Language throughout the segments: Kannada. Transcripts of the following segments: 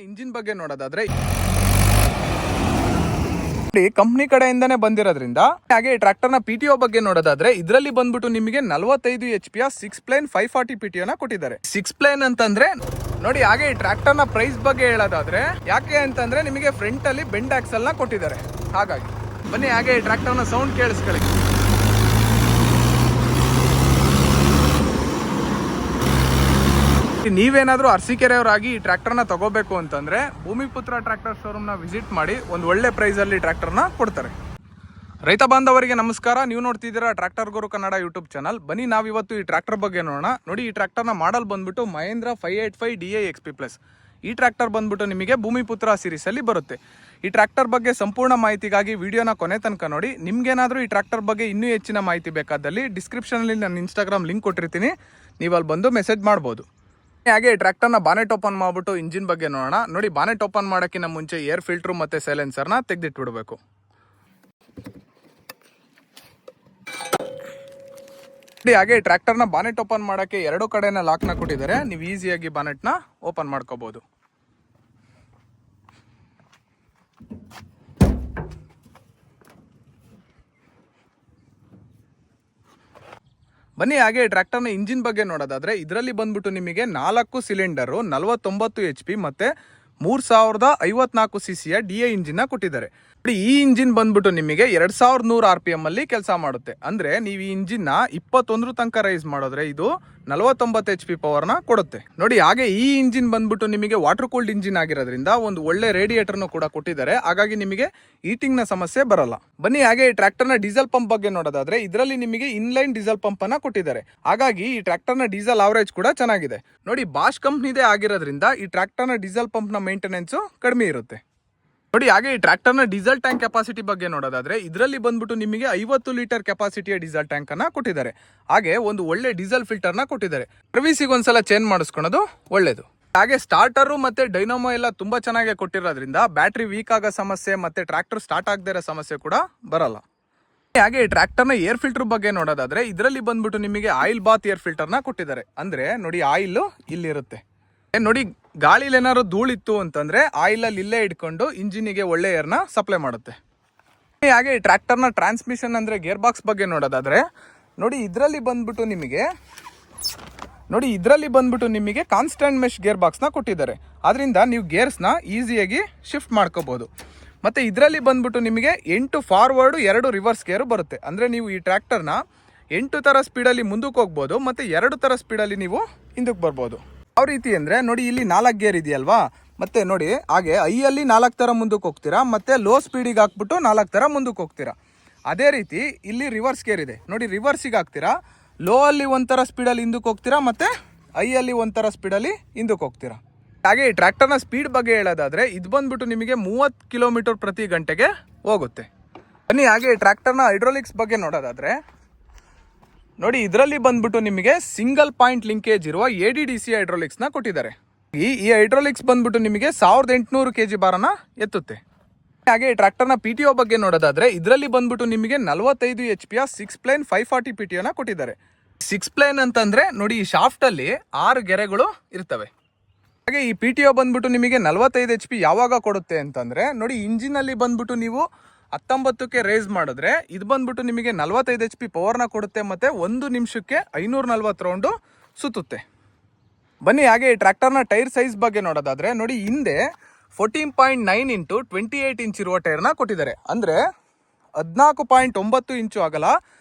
ಇಂಜಿನ್ ಬಗ್ಗೆ ನೋಡೋದಾದ್ರೆ ಕಂಪ್ನಿ ಕಡೆಯಿಂದಾನೇ ಬಂದಿರೋದ್ರಿಂದ, ಹಾಗೆ ಟ್ರಾಕ್ಟರ್ ನ ಪಿಟಿಒ ಬಗ್ಗೆ ನೋಡೋದಾದ್ರೆ ಇದರಲ್ಲಿ ಬಂದ್ಬಿಟ್ಟು ನಿಮಗೆ 45 HP 6 ಪ್ಲೇನ್ 540 ಪಿಟಿಒ ಕೊಟ್ಟಿದ್ದಾರೆ. 6 ಪ್ಲೇನ್ ಅಂತಂದ್ರೆ ನೋಡಿ. ಹಾಗೆ ಈ ಟ್ರಾಕ್ಟರ್ ನ ಪ್ರೈಸ್ ಬಗ್ಗೆ ಹೇಳೋದಾದ್ರೆ ಯಾಕೆ ಅಂತಂದ್ರೆ ನಿಮಗೆ ಫ್ರಂಟ್ ಅಲ್ಲಿ ಬೆಂಡ್ ಆಕ್ಸಲ್ ನ ಕೊಟ್ಟಿದ್ದಾರೆ. ಹಾಗಾಗಿ ಬನ್ನಿ ಹಾಗೆ ಈ ಟ್ರಾಕ್ಟರ್ ನ ಸೌಂಡ್ ಕೇಳಿಸ್ಕೊಳ್ಳಿ. ನೀವೇನಾದ್ರೂ ಅರಸೀಕೆರೆಯವರಾಗಿ ಈ ಟ್ರ್ಯಾಕ್ಟರ್ ನ ತಗೋಬೇಕು ಅಂತಂದ್ರೆ ಭೂಮಿಪುತ್ರ ಟ್ರ್ಯಾಕ್ಟರ್ ಶೋರೂಮ್ ನ ವಿಸಿಟ್ ಮಾಡಿ ಒಂದು ಒಳ್ಳೆ ಪ್ರೈಸ್ ಅಲ್ಲಿ ಟ್ರ್ಯಾಕ್ಟರ್ ನ ಕೊಡ್ತಾರೆ. ರೈತ ಬಾಂಧವರಿಗೆ ನಮಸ್ಕಾರ. ನೀವು ನೋಡ್ತಿದ್ದೀರಾ ಟ್ರ್ಯಾಕ್ಟರ್ ಗುರು ಕನ್ನಡ ಯೂಟ್ಯೂಬ್ ಚಾನಲ್. ಬನ್ನಿ ನಾವಿವತ್ತು ಈ ಟ್ರ್ಯಾಕ್ಟರ್ ಬಗ್ಗೆ ನೋಡೋಣ. ನೋಡಿ, ಈ ಟ್ರ್ಯಾಕ್ಟರ್ ನ ಮಾಡಲ್ ಬಂದ್ಬಿಟ್ಟು ಮಹೇಂದ್ರ 585 DI XP+. ಈ ಟ್ರ್ಯಾಕ್ಟರ್ ಬಂದ್ಬಿಟ್ಟು ನಿಮಗೆ ಭೂಮಿಪುತ್ರ ಸೀರೀಸ್ ಅಲ್ಲಿ ಬರುತ್ತೆ. ಈ ಟ್ರ್ಯಾಕ್ಟರ್ ಬಗ್ಗೆ ಸಂಪೂರ್ಣ ಮಾಹಿತಿಗಾಗಿ ವಿಡಿಯೋನ ಕೊನೆ ತನಕ ನೋಡಿ. ನಿಮ್ಗೇನಾದ್ರೂ ಈ ಟ್ರ್ಯಾಕ್ಟರ್ ಬಗ್ಗೆ ಇನ್ನೂ ಹೆಚ್ಚಿನ ಮಾಹಿತಿ ಬೇಕಾದಲ್ಲಿ ಡಿಸ್ಕ್ರಿಪ್ಷನ್ ಅಲ್ಲಿ ನಾನು ಇನ್ಸ್ಟಾಗ್ರಾಮ್ ಲಿಂಕ್ ಕೊಟ್ಟಿರ್ತೀನಿ, ನೀವು ಅಲ್ಲಿ ಬಂದು ಮೆಸೇಜ್ ಮಾಡ್ಬೋದು. ಹಾಗೆ ಟ್ರ್ಯಾಕ್ಟರ್ ನ ಬಾನೆಟ್ ಓಪನ್ ಮಾಡ್ಬಿಟ್ಟು ಇಂಜಿನ್ ಬಗ್ಗೆ ನೋಡೋಣ. ನೋಡಿ, ಬಾನೆಟ್ ಓಪನ್ ಮಾಡೋಕ್ಕಿಂತ ಮುಂಚೆ ಏರ್ ಫಿಲ್ಟರ್ ಮತ್ತೆ ಸೈಲೆನ್ಸರ್ ನ ತೆಗೆದಿಟ್ಬಿಡ್ಬೇಕು. ಹಾಗೆ ಟ್ರ್ಯಾಕ್ಟರ್ ನ ಬಾನೆಟ್ ಓಪನ್ ಮಾಡಕ್ಕೆ ಎರಡು ಕಡೆನ ಲಾಕ್ ನ ಕೊಟ್ಟಿದ್ದಾರೆ. ನೀವು ಈಸಿಯಾಗಿ ಬಾನೆಟ್ ನ ಓಪನ್ ಮಾಡ್ಕೋಬಹುದು. ಬನ್ನಿ ಹಾಗೆ ಟ್ರ್ಯಾಕ್ಟರ್ ನ ಇಂಜಿನ್ ಬಗ್ಗೆ ನೋಡೋದಾದ್ರೆ ಇದರಲ್ಲಿ ಬಂದ್ಬಿಟ್ಟು ನಿಮಗೆ 4 ಸಿಲಿಂಡರ್ 49 HP ಮತ್ತೆ 3054 cc DI ಇಂಜಿನ್ ಕೊಟ್ಟಿದ್ದಾರೆ. ಈ ಇಂಜಿನ್ ಬಂದ್ಬಿಟ್ಟು ನಿಮಗೆ 2100 RPM ಅಲ್ಲಿ ಕೆಲಸ ಮಾಡುತ್ತೆ. ಅಂದ್ರೆ ನೀವು ಈ ಇಂಜಿನ್ ನ 21 ತನಕ ರೈಸ್ ಮಾಡಿದ್ರೆ ಇದು 49 HP ಪವರ್ ನ ಕೊಡುತ್ತೆ. ನೋಡಿ, ಹಾಗೆ ಈ ಇಂಜಿನ್ ಬಂದ್ಬಿಟ್ಟು ನಿಮಗೆ ವಾಟರ್ ಕೂಲ್ಡ್ ಇಂಜಿನ್ ಆಗಿರೋದ್ರಿಂದ ಒಂದು ಒಳ್ಳೆ ರೇಡಿಯೇಟರ್ ಕೂಡ ಕೊಟ್ಟಿದ್ದಾರೆ. ಹಾಗಾಗಿ ನಿಮಗೆ ಹೀಟಿಂಗ್ ನ ಸಮಸ್ಯೆ ಬರಲ್ಲ. ಬನ್ನಿ ಹಾಗೆ ಈ ಟ್ರ್ಯಾಕ್ಟರ್ ನ ಡೀಸೆಲ್ ಪಂಪ್ ಬಗ್ಗೆ ನೋಡೋದಾದ್ರೆ ಇದರಲ್ಲಿ ನಿಮಗೆ ಇನ್ಲೈನ್ ಡೀಸೆಲ್ ಪಂಪ್ ಅನ್ನ ಕೊಟ್ಟಿದ್ದಾರೆ. ಹಾಗಾಗಿ ಈ ಟ್ರ್ಯಾಕ್ಟರ್ ನ ಡೀಸೆಲ್ ಅವರೇಜ್ ಕೂಡ ಚೆನ್ನಾಗಿದೆ. ನೋಡಿ, ಬಾಷ್ ಕಂಪ್ನಿದೇ ಆಗಿರೋದ್ರಿಂದ ಈ ಟ್ರ್ಯಾಕ್ಟರ್ ನ ಡೀಸೆಲ್ ಪಂಪ್ ನ ಮೇಂಟೆನೆನ್ಸ್ ಕಡಿಮೆ ಇರುತ್ತೆ. ನೋಡಿ, ಹಾಗೆ ಈ ಟ್ರ್ಯಾಕ್ಟರ್ ನ ಡೀಸೆಲ್ ಟ್ಯಾಂಕ್ ಕೆಪಾಸಿಟಿ ಬಗ್ಗೆ ನೋಡೋದಾದ್ರೆ ಇದರಲ್ಲಿ ಬಂದ್ಬಿಟ್ಟು ನಿಮಗೆ 50 ಲೀಟರ್ ಕೆಪಾಸಿಟಿಯ ಡೀಸೆಲ್ ಟ್ಯಾಂಕ್ ಅನ್ನ ಕೊಟ್ಟಿದ್ದಾರೆ. ಹಾಗೆ ಒಂದು ಒಳ್ಳೆ ಡೀಸೆಲ್ ಫಿಲ್ಟರ್ ನ ಕೊಟ್ಟಿದ್ದಾರೆ. ಸರ್ವಿಸಿಗೆ ಒಂದ್ಸಲ ಚೇಂಜ್ ಮಾಡಿಸ್ಕೊಳ್ಳೋದು ಒಳ್ಳೇದು. ಹಾಗೆ ಸ್ಟಾರ್ಟರ್ ಮತ್ತೆ ಡೈನಾಮೋ ಎಲ್ಲ ತುಂಬಾ ಚೆನ್ನಾಗಿ ಕೊಟ್ಟಿರೋದ್ರಿಂದ ಬ್ಯಾಟ್ರಿ ವೀಕ್ ಆಗೋ ಸಮಸ್ಯೆ ಮತ್ತೆ ಟ್ರ್ಯಾಕ್ಟರ್ ಸ್ಟಾರ್ಟ್ ಆಗದೇ ಇರೋ ಸಮಸ್ಯೆ ಕೂಡ ಬರಲ್ಲ. ಹಾಗೆ ಈ ಟ್ರ್ಯಾಕ್ಟರ್ ನ ಏರ್ ಫಿಲ್ಟರ್ ಬಗ್ಗೆ ನೋಡೋದಾದ್ರೆ ಇದರಲ್ಲಿ ಬಂದ್ಬಿಟ್ಟು ನಿಮಗೆ ಆಯಿಲ್ ಬಾತ್ ಏರ್ ಫಿಲ್ಟರ್ ನ ಕೊಟ್ಟಿದ್ದಾರೆ. ಅಂದ್ರೆ ನೋಡಿ, ಆಯಿಲ್ ಇಲ್ಲಿರುತ್ತೆ. ನೋಡಿ, ಗಾಳಿಲಿ ಏನಾದ್ರು ಧೂಳಿತ್ತು ಅಂತಂದ್ರೆ ಆಯಿಲ್ ಅಲ್ಲಿ ಇಲ್ಲೇ ಇಟ್ಕೊಂಡು ಇಂಜಿನಿಗೆ ಒಳ್ಳೆ ಏರ್ನ ಸಪ್ಲೈ ಮಾಡುತ್ತೆ. ಹಾಗೆ ಈ ಟ್ರ್ಯಾಕ್ಟರ್ ನ ಟ್ರಾನ್ಸ್ಮಿಷನ್ ಅಂದ್ರೆ ಗೇರ್ ಬಾಕ್ಸ್ ಬಗ್ಗೆ ನೋಡೋದಾದ್ರೆ ನೋಡಿ ಇದರಲ್ಲಿ ಬಂದ್ಬಿಟ್ಟು ನಿಮಗೆ ಕಾನ್ಸ್ಟೆಂಟ್ ಮೆಶ್ ಗೇರ್ ಬಾಕ್ಸ್ ನ ಕೊಟ್ಟಿದ್ದಾರೆ. ಅದರಿಂದ ನೀವು ಗೇರ್ಸ್ ನ ಈಸಿಯಾಗಿ ಶಿಫ್ಟ್ ಮಾಡ್ಕೋಬಹುದು. ಮತ್ತೆ ಇದರಲ್ಲಿ ಬಂದ್ಬಿಟ್ಟು ನಿಮಗೆ 8 ಫಾರ್ವರ್ಡ್ 2 ರಿವರ್ಸ್ ಗೇರ್ ಬರುತ್ತೆ. ಅಂದ್ರೆ ನೀವು ಈ ಟ್ರ್ಯಾಕ್ಟರ್ ನ 8 ತರ ಸ್ಪೀಡಲ್ಲಿ ಮುಂದಕ್ಕೆ ಹೋಗ್ಬೋದು ಮತ್ತೆ 2 ತರ ಸ್ಪೀಡಲ್ಲಿ ನೀವು ಹಿಂದಕ್ಕೆ ಬರ್ಬೋದು. ಯಾವ ರೀತಿ ಅಂದ್ರೆ ನೋಡಿ, ಇಲ್ಲಿ 4 ಗೇರ್ ಇದೆಯಲ್ವಾ, ಮತ್ತೆ ನೋಡಿ ಹಾಗೆ ಐಯಲ್ಲಿ 4 ತರ ಮುಂದಕ್ಕೆ ಹೋಗ್ತೀರಾ ಮತ್ತೆ ಲೋ ಸ್ಪೀಡಿಗೆ ಹಾಕ್ಬಿಟ್ಟು 4 ತರ ಮುಂದಕ್ಕೆ ಹೋಗ್ತೀರಾ. ಅದೇ ರೀತಿ ಇಲ್ಲಿ ರಿವರ್ಸ್ ಗೇರ್ ಇದೆ ನೋಡಿ, ರಿವರ್ಸಿಗೆ ಹಾಕ್ತೀರಾ, ಲೋ ಅಲ್ಲಿ ಒಂಥರ ಸ್ಪೀಡಲ್ಲಿ ಹಿಂದಕ್ಕೆ ಹೋಗ್ತೀರಾ ಮತ್ತೆ ಐಯಲ್ಲಿ ಒಂಥರ ಸ್ಪೀಡಲ್ಲಿ ಹಿಂದಕ್ಕೆ ಹೋಗ್ತೀರಾ. ಹಾಗೆ ಈ ಟ್ರ್ಯಾಕ್ಟರ್ ನ ಸ್ಪೀಡ್ ಬಗ್ಗೆ ಹೇಳೋದಾದ್ರೆ ಇದು ಬಂದ್ಬಿಟ್ಟು ನಿಮಗೆ 30 ಕಿಲೋಮೀಟರ್ ಪ್ರತಿ ಗಂಟೆಗೆ ಹೋಗುತ್ತೆ. ಬನ್ನಿ ಹಾಗೆ ಈ ಟ್ರ್ಯಾಕ್ಟರ್ ನ ಹೈಡ್ರೋಲಿಕ್ಸ್ ಬಗ್ಗೆ ನೋಡೋದಾದ್ರೆ ನೋಡಿ ಇದರಲ್ಲಿ ಬಂದ್ಬಿಟ್ಟು ನಿಮಗೆ ಸಿಂಗಲ್ ಪಾಯಿಂಟ್ ಲಿಂಕೇಜ್ ಇರುವ ADDC ಹೈಡ್ರೋಲಿಕ್ಸ್ ನ ಕೊಟ್ಟಿದ್ದಾರೆ. ಈ ಹೈಡ್ರೋಲಿಕ್ಸ್ ಬಂದ್ಬಿಟ್ಟು ನಿಮಗೆ 1800 kg ಭಾರನ ಎತ್ತುತ್ತೆ. ಹಾಗೆ ಟ್ರ್ಯಾಕ್ಟರ್ ನ ಪಿಟಿಒ ಬಗ್ಗೆ ನೋಡೋದಾದ್ರೆ ಇದರಲ್ಲಿ ಬಂದ್ಬಿಟ್ಟು ನಿಮಗೆ 45 HP 6 ಪ್ಲೇನ್ 540 ಪಿಟಿಒ ನ ಕೊಟ್ಟಿದ್ದಾರೆ. 6 ಪ್ಲೇನ್ ಅಂತಂದ್ರೆ ನೋಡಿ, ಈ ಶಾಫ್ಟ್ ಅಲ್ಲಿ 6 ಗೆರೆಗಳು ಇರ್ತವೆ. ಹಾಗೆ ಈ ಪಿಟಿಒ ಬಂದ್ಬಿಟ್ಟು ನಿಮಗೆ 45 HP ಯಾವಾಗ ಕೊಡುತ್ತೆ ಅಂತಂದ್ರೆ ನೋಡಿ, ಇಂಜಿನ್ ಅಲ್ಲಿ ಬಂದ್ಬಿಟ್ಟು ನೀವು 19ಕ್ಕೆ ರೇಸ್ ಮಾಡಿದ್ರೆ ಇದು ಬಂದ್ಬಿಟ್ಟು ನಿಮಗೆ 45 HP ಪವರ್ನ ಕೊಡುತ್ತೆ ಮತ್ತೆ 1 ನಿಮಿಷಕ್ಕೆ 540 ರೌಂಡು ಸುತ್ತುತ್ತೆ. ಬನ್ನಿ ಹಾಗೆ ಈ ಟ್ರ್ಯಾಕ್ಟರ್ನ ಟೈರ್ ಸೈಜ್ ಬಗ್ಗೆ ನೋಡೋದಾದ್ರೆ ನೋಡಿ, ಹಿಂದೆ 14.9 ಇಂಟು 28 ಇಂಚ್ ಇರುವ ಟೈರ್ನ ಕೊಟ್ಟಿದ್ದಾರೆ. ಅಂದರೆ 14.9 ಇಂಚು ಅಗಲ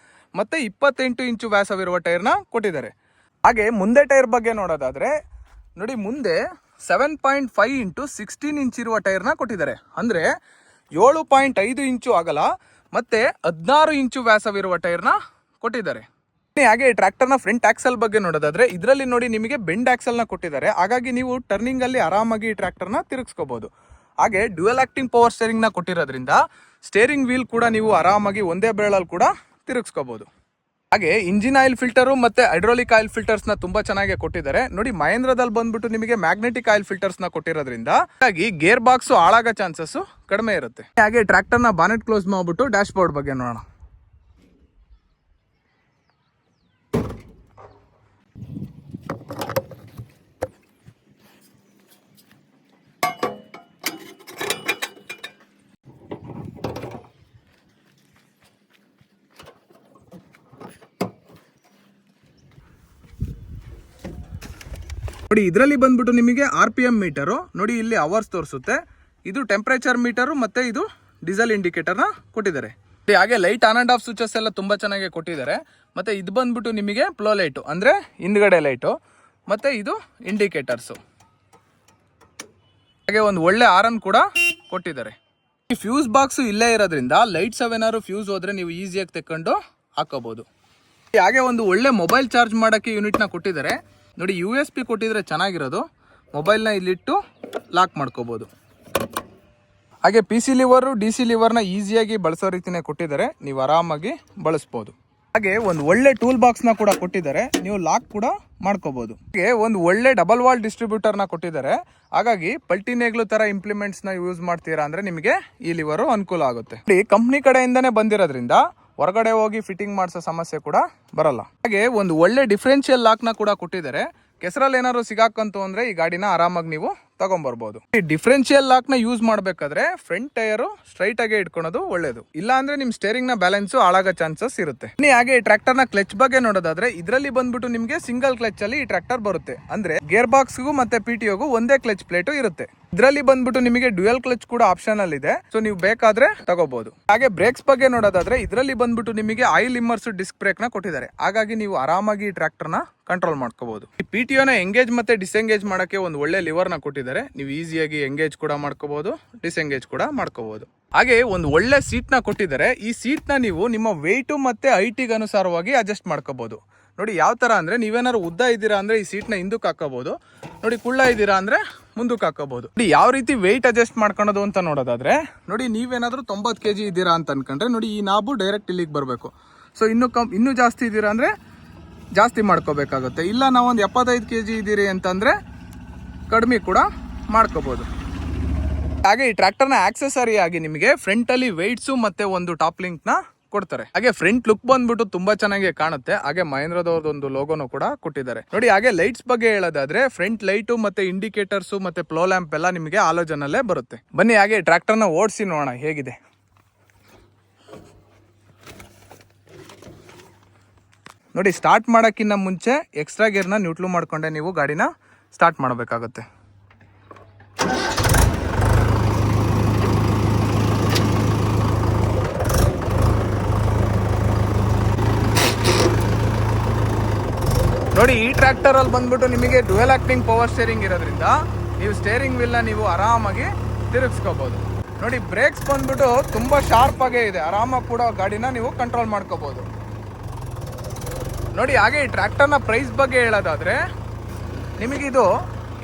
ಮತ್ತೆ 28 ಇಂಚು ವ್ಯಾಸವಿರುವ ಟೈರ್ನ ಕೊಟ್ಟಿದ್ದಾರೆ. ಹಾಗೆ ಮುಂದೆ ಟೈರ್ ಬಗ್ಗೆ ನೋಡೋದಾದ್ರೆ ನೋಡಿ, ಮುಂದೆ 7.5 ಇಂಟು 16 ಇಂಚ್ ಇರುವ ಟೈರ್ನ ಕೊಟ್ಟಿದ್ದಾರೆ. ಅಂದರೆ 7.5 ಇಂಚು ಅಗಲ ಮತ್ತೆ 16 ಇಂಚು ವ್ಯಾಸವಿರುವ ಟೈರ್ನ ಕೊಟ್ಟಿದ್ದಾರೆ. ಹಾಗೆ ಟ್ರ್ಯಾಕ್ಟರ್ನ ಫ್ರಂಟ್ ಆಕ್ಸಲ್ ಬಗ್ಗೆ ನೋಡೋದಾದ್ರೆ ಇದರಲ್ಲಿ ನೋಡಿ ನಿಮಗೆ ಬೆಂಡ್ ಆಕ್ಸಲ್ ನ ಕೊಟ್ಟಿದ್ದಾರೆ. ಹಾಗಾಗಿ ನೀವು ಟರ್ನಿಂಗ್ ಅಲ್ಲಿ ಆರಾಮಾಗಿ ಟ್ರ್ಯಾಕ್ಟರ್ನ ತಿರುಗಿಸ್ಕೋಬಹುದು. ಹಾಗೆ ಡ್ಯುಯಲ್ ಆಕ್ಟಿಂಗ್ ಪವರ್ ಸ್ಟೇರಿಂಗ್ ನ ಕೊಟ್ಟಿರೋದ್ರಿಂದ ಸ್ಟೇರಿಂಗ್ ವೀಲ್ ಕೂಡ ನೀವು ಆರಾಮಾಗಿ ಒಂದೇ ಬೆರಳಲ್ಲಿ ಕೂಡ ತಿರುಗಿಸ್ಕೋಬಹುದು. ಹಾಗೆ ಇಂಜಿನ್ ಆಯಿಲ್ ಫಿಲ್ಟರ್ ಮತ್ತೆ ಹೈಡ್ರೋಲಿಕ್ ಆಯಿಲ್ ಫಿಲ್ಟರ್ಸ್ ನ ತುಂಬಾ ಚೆನ್ನಾಗಿ ಕೊಟ್ಟಿದ್ದಾರೆ. ನೋಡಿ, ಮಹೇಂದ್ರದಲ್ಲಿ ಬಂದ್ಬಿಟ್ಟು ನಿಮಗೆ ಮ್ಯಾಗ್ನೆಟಿಕ್ ಆಯಿಲ್ ಫಿಲ್ಟರ್ಸ್ ನ ಕೊಟ್ಟಿರೋದ್ರಿಂದ ಹಾಗಾಗಿ ಗೇರ್ ಬಾಕ್ಸ್ ಹಾಳಾಗೋ ಚಾನ್ಸಸ್ ಕಡಿಮೆ ಇರುತ್ತೆ. ಹಾಗೆ ಟ್ರ್ಯಾಕ್ಟರ್ ನ ಬಾನೆಟ್ ಕ್ಲೋಸ್ ಮಾಡ್ಬಿಟ್ಟು ಡ್ಯಾಶ್ ಬೋರ್ಡ್ ಬಗ್ಗೆ ನೋಡೋಣ. ನೋಡಿ ಇದರಲ್ಲಿ ಬಂದ್ಬಿಟ್ಟು ನಿಮಗೆ RPM ಮೀಟರು ನೋಡಿ ಇಲ್ಲಿ ಅವರ್ಸ್ ತೋರಿಸುತ್ತೆ, ಇದು ಟೆಂಪರೇಚರ್ ಮೀಟರು ಮತ್ತು ಇದು ಡೀಸೆಲ್ ಇಂಡಿಕೇಟರ್ನ ಕೊಟ್ಟಿದ್ದಾರೆ. ಹಾಗೆ light on and of switches ಎಲ್ಲ ತುಂಬ ಚೆನ್ನಾಗಿ ಕೊಟ್ಟಿದ್ದಾರೆ. ಮತ್ತು ಇದು ಬಂದ್ಬಿಟ್ಟು ನಿಮಗೆ ಫ್ಲೋ ಲೈಟು ಅಂದರೆ ಹಿಂದ್ಗಡೆ ಲೈಟು, ಮತ್ತು ಇದು ಇಂಡಿಕೇಟರ್ಸು. ಹಾಗೆ ಒಂದು ಒಳ್ಳೆ ಆರನ್ ಕೂಡ ಕೊಟ್ಟಿದ್ದಾರೆ. ಈ ಫ್ಯೂಸ್ ಬಾಕ್ಸು ಇಲ್ಲೇ ಇರೋದ್ರಿಂದ ಲೈಟ್ಸ್ ಏನಾದ್ರು ಫ್ಯೂಸ್ ಹೋದರೆ ನೀವು ಈಸಿಯಾಗಿ ತೆಕ್ಕೊಂಡು ಹಾಕೋಬೋದು. ಹಾಗೆ ಒಂದು ಒಳ್ಳೆ ಮೊಬೈಲ್ ಚಾರ್ಜ್ ಮಾಡೋಕ್ಕೆ ಯೂನಿಟ್ನ ಕೊಟ್ಟಿದ್ದಾರೆ. ನೋಡಿ USB ಕೊಟ್ಟಿದ್ರೆ ಚೆನ್ನಾಗಿರೋದು, ಮೊಬೈಲ್ನ ಇಲ್ಲಿಟ್ಟು ಲಾಕ್ ಮಾಡ್ಕೋಬೋದು. ಹಾಗೆ PC ಲಿವರು DC ಲಿವರ್ನ ಈಸಿಯಾಗಿ ಬಳಸೋ ರೀತಿನೇ ಕೊಟ್ಟಿದ್ದಾರೆ, ನೀವು ಆರಾಮಾಗಿ ಬಳಸ್ಬೋದು. ಹಾಗೆ ಒಂದು ಒಳ್ಳೆ ಟೂಲ್ ಬಾಕ್ಸ್ನ ಕೂಡ ಕೊಟ್ಟಿದ್ದಾರೆ, ನೀವು ಲಾಕ್ ಕೂಡ ಮಾಡ್ಕೋಬೋದು. ಹಾಗೆ ಒಂದು ಒಳ್ಳೆ ಡಬಲ್ ವಾಲ್ ಡಿಸ್ಟ್ರಿಬ್ಯೂಟರ್ನ ಕೊಟ್ಟಿದ್ದಾರೆ, ಹಾಗಾಗಿ ಪಲ್ಟಿ ನೇಗ್ಲು ಥರ ಇಂಪ್ಲಿಮೆಂಟ್ಸ್ನ ಯೂಸ್ ಮಾಡ್ತೀರಾ ಅಂದರೆ ನಿಮಗೆ ಈ ಲಿವರು ಅನುಕೂಲ ಆಗುತ್ತೆ. ಈ ಕಂಪ್ನಿ ಕಡೆಯಿಂದನೇ ಬಂದಿರೋದ್ರಿಂದ ಹೊರಗಡೆ ಹೋಗಿ ಫಿಟ್ಟಿಂಗ್ ಮಾಡಿಸೋ ಸಮಸ್ಯೆ ಕೂಡ ಬರಲ್ಲ. ಹಾಗೆ ಒಂದು ಒಳ್ಳೆ ಡಿಫ್ರೆನ್ಷಿಯಲ್ ಲಾಕ್ನ ಕೂಡ ಕೊಟ್ಟಿದ್ದಾರೆ. ಕೆಸರಲ್ಲಿ ಏನಾದ್ರು ಸಿಗಾಕಂತು ಅಂದರೆ ಈ ಗಾಡಿನ ಆರಾಮಾಗಿ ನೀವು ತಗೊಂಡ್ಬರ್ಬೋದು. ಈ ಡಿಫ್ರೆನ್ಷಿಯಲ್ ಲಾಕ್ನ ಯೂಸ್ ಮಾಡಬೇಕಾದ್ರೆ ಫ್ರಂಟ್ ಟೈರು ಸ್ಟ್ರೈಟ್ ಆಗಿ ಇಟ್ಕೊಳೋದು ಒಳ್ಳೇದು, ಇಲ್ಲ ಅಂದ್ರೆ ನಿಮ್ಮ ಸ್ಟೇರಿಂಗ್ ನ ಬ್ಯಾಲೆನ್ಸು ಹಾಳಾಗೋ ಚಾನ್ಸಸ್ ಇರುತ್ತೆ. ಹಾಗೆ ಈ ಟ್ರ್ಯಾಕ್ಟರ್ ನ ಕ್ಲಚ್ ಬಗ್ಗೆ ನೋಡೋದಾದ್ರೆ ಇದರಲ್ಲಿ ಬಂದ್ಬಿಟ್ಟು ನಿಮಗೆ ಸಿಂಗಲ್ ಕ್ಲಚ್ ಅಲ್ಲಿ ಈ ಟ್ರ್ಯಾಕ್ಟರ್ ಬರುತ್ತೆ, ಅಂದ್ರೆ ಗೇರ್ ಬಾಕ್ಸ್ಗೂ ಮತ್ತೆ PTOಗೂ ಒಂದೇ ಕ್ಲಚ್ ಪ್ಲೇಟು ಇರುತ್ತೆ. ಇದರಲ್ಲಿ ಬಂದ್ಬಿಟ್ಟು ನಿಮಗೆ ಡ್ಯುಯಲ್ ಕ್ಲಚ್ ಕೂಡ ಆಪ್ಷನ್ ಅಲ್ಲಿ ಇದೆ, ಸೊ ನೀವು ಬೇಕಾದ್ರೆ ತಗೋಬಹುದು. ಹಾಗೆ ಬ್ರೇಕ್ಸ್ ಬಗ್ಗೆ ನೋಡೋದಾದ್ರೆ ಇದರಲ್ಲಿ ಬಂದ್ಬಿಟ್ಟು ನಿಮಗೆ ಆಯಿಲ್ ಇಮ್ಮರ್ಸ್ ಡಿಸ್ಕ್ ಬ್ರೇಕ್ ನ ಕೊಟ್ಟಿದ್ದಾರೆ, ಹಾಗಾಗಿ ನೀವು ಆರಾಮಾಗಿ ಈ ಟ್ರ್ಯಾಕ್ಟರ್ ನ ಕಂಟ್ರೋಲ್ ಮಾಡ್ಕೋಬಹುದು. ಈ PTO ನ ಎಂಗೇಜ್ ಮತ್ತೆ ಡಿಸ್ಎಂಗೇಜ್ ಮಾಡಕ್ಕೆ ಒಂದು ಒಳ್ಳೆ ಲಿವರ್ ನ ಕೊಟ್ಟಿದ್ದಾರೆ, ನೀವು ಈಸಿಯಾಗಿ ಎಂಗೇಜ್ ಕೂಡ ಮಾಡ್ಕೋಬಹುದು, ಡಿಸ್ಎಂಗೇಜ್ ಕೂಡ ಮಾಡ್ಕೋಬಹುದು. ಹಾಗೆ ಒಂದು ಒಳ್ಳೆ ಸೀಟ್ ನ ಕೊಟ್ಟಿದ್ದಾರೆ. ಈ ಸೀಟ್ ನ ನೀವು ನಿಮ್ಮ ವೆಯ್ಟ್ ಮತ್ತೆ ಹೈಟಿಗೆ ಅನುಸಾರವಾಗಿ ಅಡ್ಜಸ್ಟ್ ಮಾಡ್ಕೋಬಹುದು. ನೋಡಿ ಯಾವ ತರ ಅಂದ್ರೆ ನೀವೇನಾದ್ರು ಉದ್ದ ಇದ್ದೀರಾ ಅಂದ್ರೆ ಈ ಸೀಟ್ ನ ಹಿಂದಕ್ಕೆ ಹಾಕೋಬಹುದು, ನೋಡಿ ಕುಳ್ಳ ಇದ್ದೀರಾ ಅಂದ್ರೆ ಮುಂದಕ್ಕೆ ಹಾಕೋಬಹುದು. ನೋಡಿ ಯಾವ ರೀತಿ ವೆಯ್ಟ್ ಅಡ್ಜಸ್ಟ್ ಮಾಡ್ಕೊಳೋದು ಅಂತ ನೋಡೋದಾದ್ರೆ ನೋಡಿ ನೀವೇನಾದ್ರೂ 90 kg ಇದ್ದೀರಾ ಅಂತ ಅನ್ಕೊಂಡ್ರೆ ನೋಡಿ ಈ ನಾಬು ಡೈರೆಕ್ಟ್ ಇಲ್ಲಿಗೆ ಬರಬೇಕು. ಸೊ ಇನ್ನೂ ಜಾಸ್ತಿ ಇದ್ದೀರಾ ಅಂದ್ರೆ ಜಾಸ್ತಿ ಮಾಡ್ಕೋಬೇಕಾಗುತ್ತೆ, ಇಲ್ಲ ನಾವೊಂದು 75 kg ಇದ್ದೀರಿ ಅಂತಂದ್ರೆ ಕಡಿಮೆ ಕೂಡ ಮಾಡ್ಕೋಬಹುದು. ಹಾಗೆ ಈ ಟ್ರ್ಯಾಕ್ಟರ್ನ ಆಕ್ಸೆಸರಿ ಆಗಿ ನಿಮಗೆ ಫ್ರಂಟ್ ಅಲ್ಲಿ ವೆಯ್ಟ್ಸು ಮತ್ತೆ ಒಂದು ಟಾಪ್ ಲಿಂಕ್ ನ ಕೊಡ್ತಾರೆ. ಹಾಗೆ ಫ್ರಂಟ್ ಲುಕ್ ಬಂದ್ಬಿಟ್ಟು ತುಂಬಾ ಚೆನ್ನಾಗಿ ಕಾಣುತ್ತೆ. ಹಾಗೆ ಮಹೇಂದ್ರದವ್ರದೊಂದು ಲೋಗೋನು ಕೂಡ ಕೊಟ್ಟಿದ್ದಾರೆ. ನೋಡಿ ಹಾಗೆ ಲೈಟ್ಸ್ ಬಗ್ಗೆ ಹೇಳೋದಾದ್ರೆ ಫ್ರಂಟ್ ಲೈಟು ಮತ್ತೆ ಇಂಡಿಕೇಟರ್ಸ್ ಮತ್ತೆ ಫ್ಲೋ ಲ್ಯಾಂಪ್ ಎಲ್ಲ ನಿಮಗೆ ಆಲೋಚನಲ್ಲೇ ಬರುತ್ತೆ. ಬನ್ನಿ ಹಾಗೆ ಟ್ರ್ಯಾಕ್ಟರ್ನ ಓಡಿಸಿ ನೋಡೋಣ ಹೇಗಿದೆ. ನೋಡಿ ಸ್ಟಾರ್ಟ್ ಮಾಡೋಕ್ಕಿಂತ ಮುಂಚೆ ಎಕ್ಸ್ಟ್ರಾ ಗೇರ್ನ ನ್ಯೂಟ್ರಲ್ ಮಾಡ್ಕೊಂಡೆ ನೀವು ಗಾಡಿನ ಸ್ಟಾರ್ಟ್ ಮಾಡಬೇಕಾಗುತ್ತೆ. ನೋಡಿ ಈ ಟ್ರ್ಯಾಕ್ಟರ್ ಅಲ್ಲಿ ಬಂದ್ಬಿಟ್ಟು ನಿಮಗೆ ಡ್ಯುಯಲ್ ಆಕ್ಟಿಂಗ್ ಪವರ್ ಸ್ಟೇರಿಂಗ್ ಇರೋದ್ರಿಂದ ನೀವು ಸ್ಟೇರಿಂಗ್ ವೀಲ್ನ ನೀವು ಆರಾಮಾಗಿ ತಿರುಗಿಸ್ಕೋಬಹುದು. ನೋಡಿ ಬ್ರೇಕ್ಸ್ ಬಂದ್ಬಿಟ್ಟು ತುಂಬಾ ಶಾರ್ಪ್ ಆಗೇ ಇದೆ, ಆರಾಮಾಗಿ ಕೂಡ ಗಾಡಿನ ನೀವು ಕಂಟ್ರೋಲ್ ಮಾಡ್ಕೋಬಹುದು. ನೋಡಿ ಹಾಗೆ ಈ ಟ್ರ್ಯಾಕ್ಟರ್ನ ಪ್ರೈಸ್ ಬಗ್ಗೆ ಹೇಳೋದಾದ್ರೆ ನಿಮಗಿದು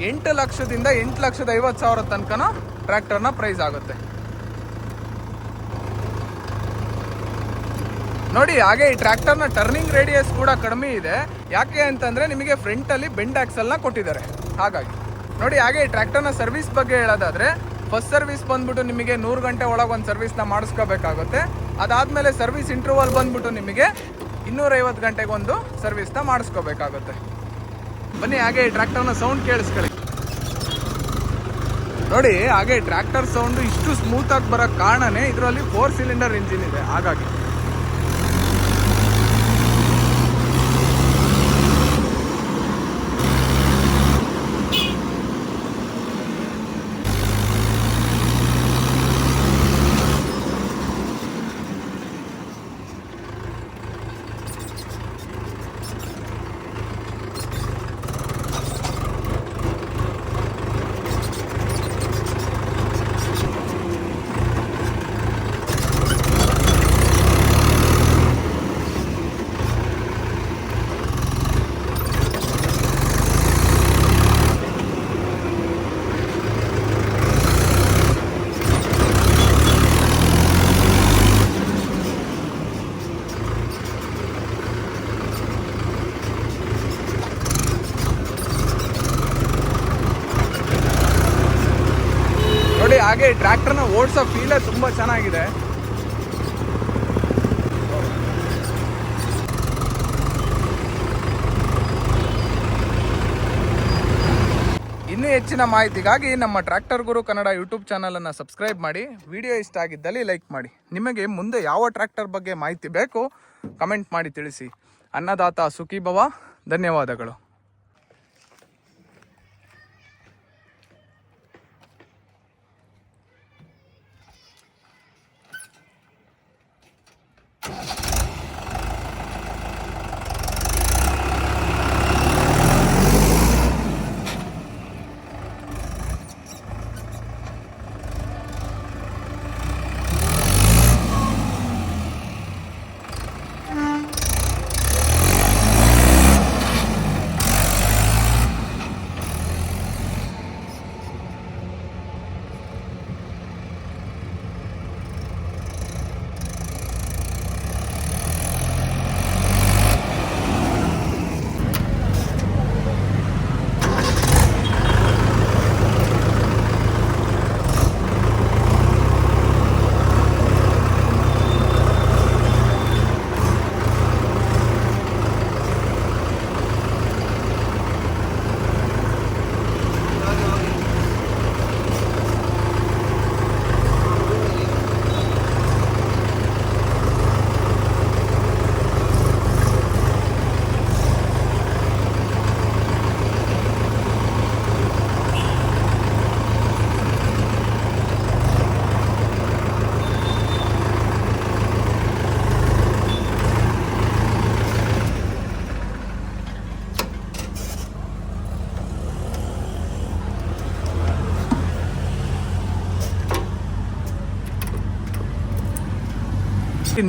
8 ಲಕ್ಷದಿಂದ 8,50,000 ತನಕನ ಟ್ರ್ಯಾಕ್ಟರ್ನ ಪ್ರೈಸ್ ಆಗುತ್ತೆ. ನೋಡಿ ಹಾಗೆ ಈ ಟ್ರ್ಯಾಕ್ಟರ್ನ ಟರ್ನಿಂಗ್ ರೇಡಿಯಸ್ ಕೂಡ ಕಡಿಮೆ ಇದೆ, ಯಾಕೆ ಅಂತಂದ್ರೆ ನಿಮಗೆ ಫ್ರಂಟ್ ಅಲ್ಲಿ ಬೆಂಡ್ ಆಕ್ಸಲ್ನ ಕೊಟ್ಟಿದ್ದಾರೆ ಹಾಗಾಗಿ. ನೋಡಿ ಹಾಗೆ ಈ ಟ್ರ್ಯಾಕ್ಟರ್ನ ಸರ್ವಿಸ್ ಬಗ್ಗೆ ಹೇಳೋದಾದ್ರೆ ಫಸ್ಟ್ ಸರ್ವಿಸ್ ಬಂದ್ಬಿಟ್ಟು ನಿಮಗೆ 100 ಗಂಟೆ ಒಳಗೆ ಒಂದು ಸರ್ವಿಸ್ನ ಮಾಡಿಸ್ಕೋಬೇಕಾಗುತ್ತೆ. ಅದಾದ್ಮೇಲೆ ಸರ್ವಿಸ್ ಇಂಟರ್ವಲ್ ಬಂದ್ಬಿಟ್ಟು ನಿಮಗೆ 250 ಗಂಟೆಗೊಂದು ಸರ್ವಿಸ್ನ ಮಾಡಿಸ್ಕೋಬೇಕಾಗುತ್ತೆ. ಬನ್ನಿ ಹಾಗೆ ಟ್ರ್ಯಾಕ್ಟರ್ನ ಸೌಂಡ್ ಕೇಳಿಸ್ಕೊಳ್ಳಿ. ನೋಡಿ ಹಾಗೆ ಟ್ರ್ಯಾಕ್ಟರ್ ಸೌಂಡ್ ಇಷ್ಟು ಸ್ಮೂತ್ ಆಗಿ ಬರೋ ಕಾರಣನೇ ಇದರಲ್ಲಿ 4 ಸಿಲಿಂಡರ್ ಇಂಜಿನ್ ಇದೆ ಹಾಗಾಗಿ. ಹಾಗೆ ಟ್ರ್ಯಾಕ್ಟರ್ನ ಓಡಿಸೋ ಫೀಲೇ ತುಂಬ ಚೆನ್ನಾಗಿದೆ. ಇನ್ನೂ ಹೆಚ್ಚಿನ ಮಾಹಿತಿಗಾಗಿ ನಮ್ಮ ಟ್ರ್ಯಾಕ್ಟರ್ ಗುರು ಕನ್ನಡ ಯೂಟ್ಯೂಬ್ ಚಾನಲನ್ನು ಸಬ್ಸ್ಕ್ರೈಬ್ ಮಾಡಿ. ವಿಡಿಯೋ ಇಷ್ಟ ಆಗಿದ್ದಲ್ಲಿ ಲೈಕ್ ಮಾಡಿ. ನಿಮಗೆ ಮುಂದೆ ಯಾವ ಟ್ರ್ಯಾಕ್ಟರ್ ಬಗ್ಗೆ ಮಾಹಿತಿ ಬೇಕು ಕಮೆಂಟ್ ಮಾಡಿ ತಿಳಿಸಿ. ಅನ್ನದಾತ ಸುಖೀಭವ. ಧನ್ಯವಾದಗಳು.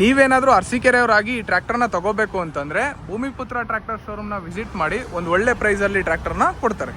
ನೀವೇನಾದರೂ ಅರಸೀಕೆರೆಯವರಾಗಿ ಈ ಟ್ರ್ಯಾಕ್ಟರ್ನ ತಗೋಬೇಕು ಅಂತಂದರೆ ಭೂಮಿಪುತ್ರ ಟ್ರ್ಯಾಕ್ಟರ್ ಶೋರೂಮ್ನ ವಿಸಿಟ್ ಮಾಡಿ ಒಂದು ಒಳ್ಳೆ ಪ್ರೈಸಲ್ಲಿ ಟ್ರ್ಯಾಕ್ಟರ್ನ ಕೊಡ್ತಾರೆ.